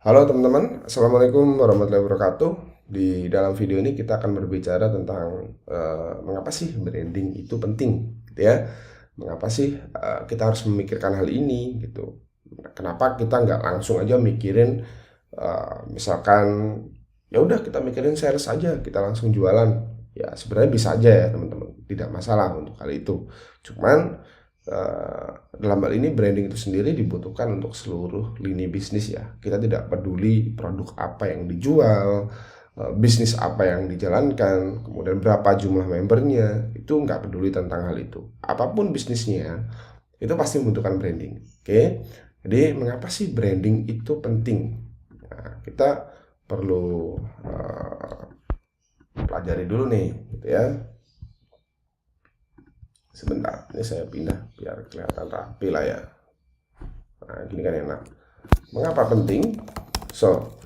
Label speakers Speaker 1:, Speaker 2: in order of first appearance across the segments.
Speaker 1: Halo teman-teman, Assalamualaikum warahmatullahi wabarakatuh. Di dalam video ini kita akan berbicara tentang mengapa sih branding itu penting, gitu ya. Mengapa sih kita harus memikirkan hal ini, gitu. Kenapa kita nggak langsung aja mikirin, misalkan ya udah kita mikirin sales aja, kita langsung jualan. Ya sebenarnya bisa aja ya teman-teman, tidak masalah untuk hal itu. Cuman dalam hal ini branding itu sendiri dibutuhkan untuk seluruh lini bisnis ya. Kita tidak peduli produk apa yang dijual, bisnis apa yang dijalankan, kemudian berapa jumlah membernya, itu nggak peduli tentang hal itu. Apapun bisnisnya, itu pasti membutuhkan branding. Oke, jadi mengapa sih branding itu penting? Nah, kita perlu pelajari dulu nih, gitu ya. Sebentar, ini saya pindah biar kelihatan rapi lah ya. Nah, gini kan enak. Mengapa penting? So,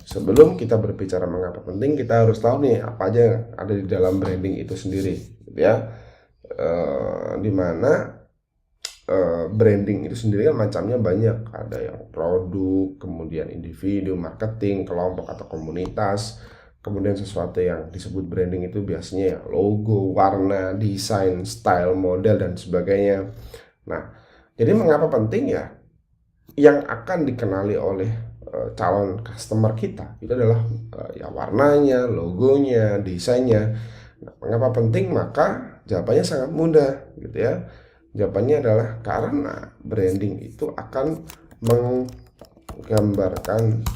Speaker 1: sebelum kita berbicara mengapa penting, kita harus tahu nih apa aja yang ada di dalam branding itu sendiri, gitu ya. Dimana branding itu sendiri kan macamnya banyak. Ada yang produk, kemudian individu, marketing, kelompok atau komunitas. Kemudian sesuatu yang disebut branding itu biasanya ya logo, warna, desain, style, model, dan sebagainya. Nah, jadi mengapa penting ya? Yang akan dikenali oleh calon customer kita itu adalah ya warnanya, logonya, desainnya. Nah, mengapa penting? Maka jawabannya sangat mudah, gitu ya. Jawabannya adalah karena branding itu akan menggambarkan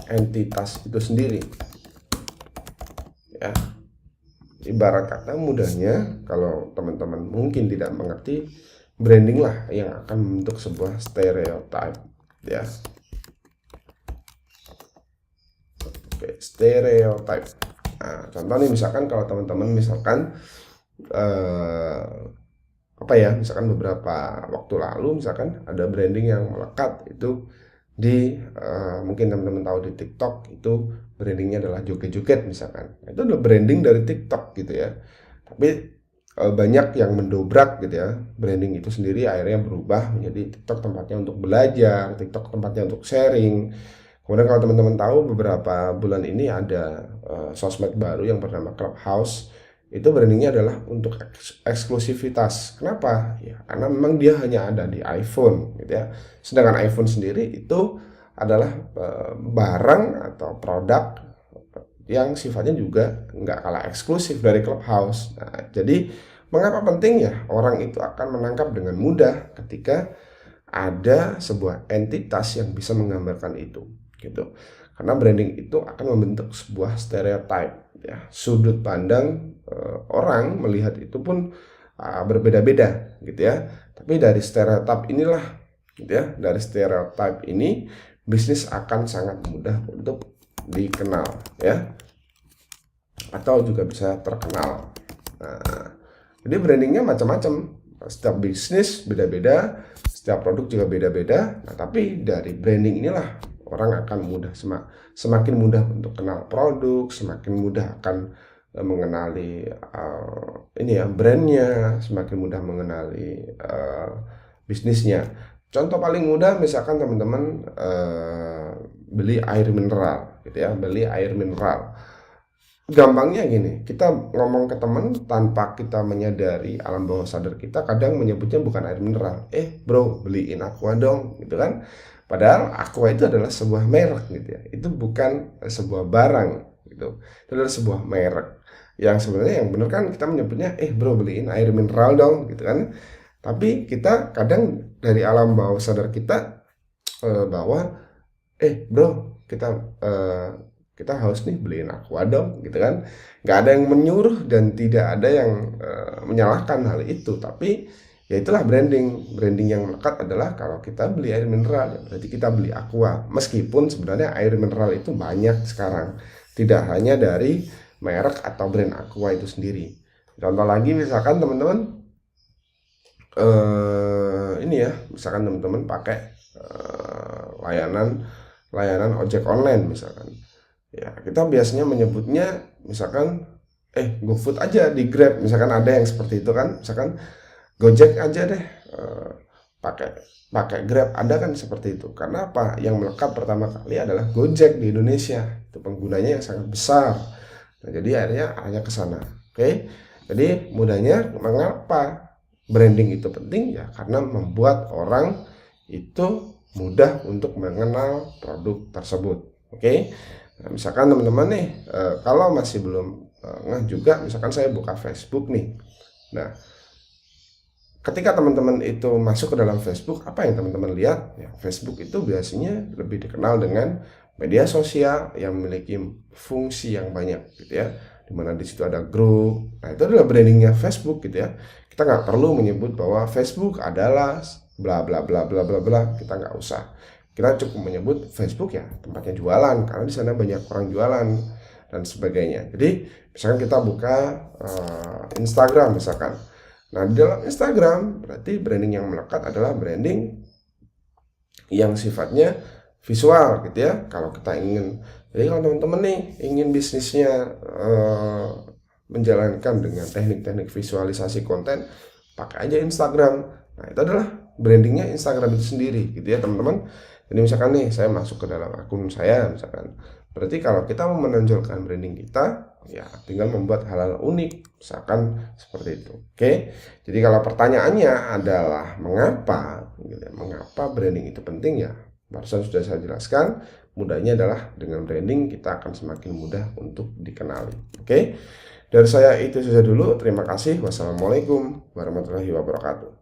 Speaker 1: entitas itu sendiri. Ya, ibarat kata mudahnya, kalau teman-teman mungkin tidak mengerti, branding lah yang akan membentuk sebuah stereotype, ya. Oke, stereotype. Nah, contoh nih misalkan kalau teman-teman misalkan apa ya, misalkan beberapa waktu lalu misalkan ada branding yang melekat itu di mungkin teman-teman tahu di TikTok itu brandingnya adalah joget-joget misalkan. Nah, itu adalah branding dari TikTok gitu ya. Tapi banyak yang mendobrak gitu ya. Branding itu sendiri akhirnya berubah menjadi TikTok tempatnya untuk belajar, TikTok tempatnya untuk sharing. Kemudian kalau teman-teman tahu beberapa bulan ini ada sosmed baru yang bernama Clubhouse. Itu brandingnya adalah untuk eksklusivitas. Kenapa? Ya, karena memang dia hanya ada di iPhone gitu ya. Sedangkan iPhone sendiri itu adalah barang atau produk yang sifatnya juga nggak kalah eksklusif dari Clubhouse. Nah, jadi mengapa penting ya orang itu akan menangkap dengan mudah ketika ada sebuah entitas yang bisa menggambarkan itu, gitu. Karena branding itu akan membentuk sebuah stereotype, ya. Sudut pandang orang melihat itu pun berbeda-beda, gitu ya. Tapi dari stereotype inilah, gitu ya, dari stereotype ini bisnis akan sangat mudah untuk dikenal, ya, atau juga bisa terkenal. Nah, jadi brandingnya macam-macam. Setiap bisnis beda-beda, setiap produk juga beda-beda. Nah, tapi dari branding inilah orang akan mudah semakin mudah untuk kenal produk, semakin mudah akan mengenali ini ya brandnya, semakin mudah mengenali bisnisnya. Contoh paling mudah misalkan teman-teman beli air mineral, gitu ya, beli air mineral. Gampangnya gini, kita ngomong ke teman tanpa kita menyadari alam bawah sadar kita kadang menyebutnya bukan air mineral. Bro, beliin aqua dong, gitu kan. Padahal aqua itu adalah sebuah merek gitu ya. Itu bukan sebuah barang gitu. Itu adalah sebuah merek. Yang sebenarnya yang benar kan kita menyebutnya bro beliin air mineral dong gitu kan. Tapi kita kadang dari alam bawah sadar kita bahwa bro kita haus nih beliin aqua dong gitu kan. Nggak ada yang menyuruh dan tidak ada yang menyalahkan hal itu, tapi ya itulah branding yang melekat adalah kalau kita beli air mineral ya berarti kita beli aqua, meskipun sebenarnya air mineral itu banyak sekarang, tidak hanya dari merek atau brand aqua itu sendiri. Contoh lagi misalkan teman-teman ini ya, misalkan teman-teman pakai layanan ojek online misalkan. Ya, kita biasanya menyebutnya misalkan GoFood aja di Grab, misalkan ada yang seperti itu kan, misalkan Gojek aja deh, pakai pakai Grab, ada kan seperti itu. Karena apa? Yang melekat pertama kali adalah Gojek di Indonesia. Itu penggunanya yang sangat besar. Nah, jadi akhirnya ke sana. Oke. Jadi mudahnya mengapa branding itu penting ya? Karena membuat orang itu mudah untuk mengenal produk tersebut. Oke. Nah, misalkan teman-teman nih, kalau masih belum ngeh juga, misalkan saya buka Facebook nih. Nah, ketika teman-teman itu masuk ke dalam Facebook, apa yang teman-teman lihat? Ya, Facebook itu biasanya lebih dikenal dengan media sosial yang memiliki fungsi yang banyak, gitu ya. Dimana di situ ada grup. Nah, itu adalah brandingnya Facebook, gitu ya. Kita nggak perlu menyebut bahwa Facebook adalah bla bla bla bla bla bla. Kita nggak usah. Kita cukup menyebut Facebook ya tempatnya jualan, karena di sana banyak orang jualan dan sebagainya. Jadi, misalkan kita buka Instagram misalkan. Nah, di dalam Instagram berarti branding yang melekat adalah branding yang sifatnya visual, gitu ya. Kalau kita ingin, jadi kalau teman-teman nih ingin bisnisnya menjalankan dengan teknik-teknik visualisasi konten, pakai aja Instagram. Nah, itu adalah brandingnya Instagram itu sendiri, gitu ya teman-teman. Jadi misalkan nih saya masuk ke dalam akun saya misalkan, berarti kalau kita mau menonjolkan branding kita, ya tinggal membuat hal-hal unik, misalkan seperti itu. Oke. Jadi kalau pertanyaannya adalah mengapa, gitu ya, mengapa branding itu penting ya? Barusan sudah saya jelaskan, mudahnya adalah dengan branding kita akan semakin mudah untuk dikenali. Oke. Dari saya itu saja dulu. Terima kasih. Wassalamualaikum warahmatullahi wabarakatuh.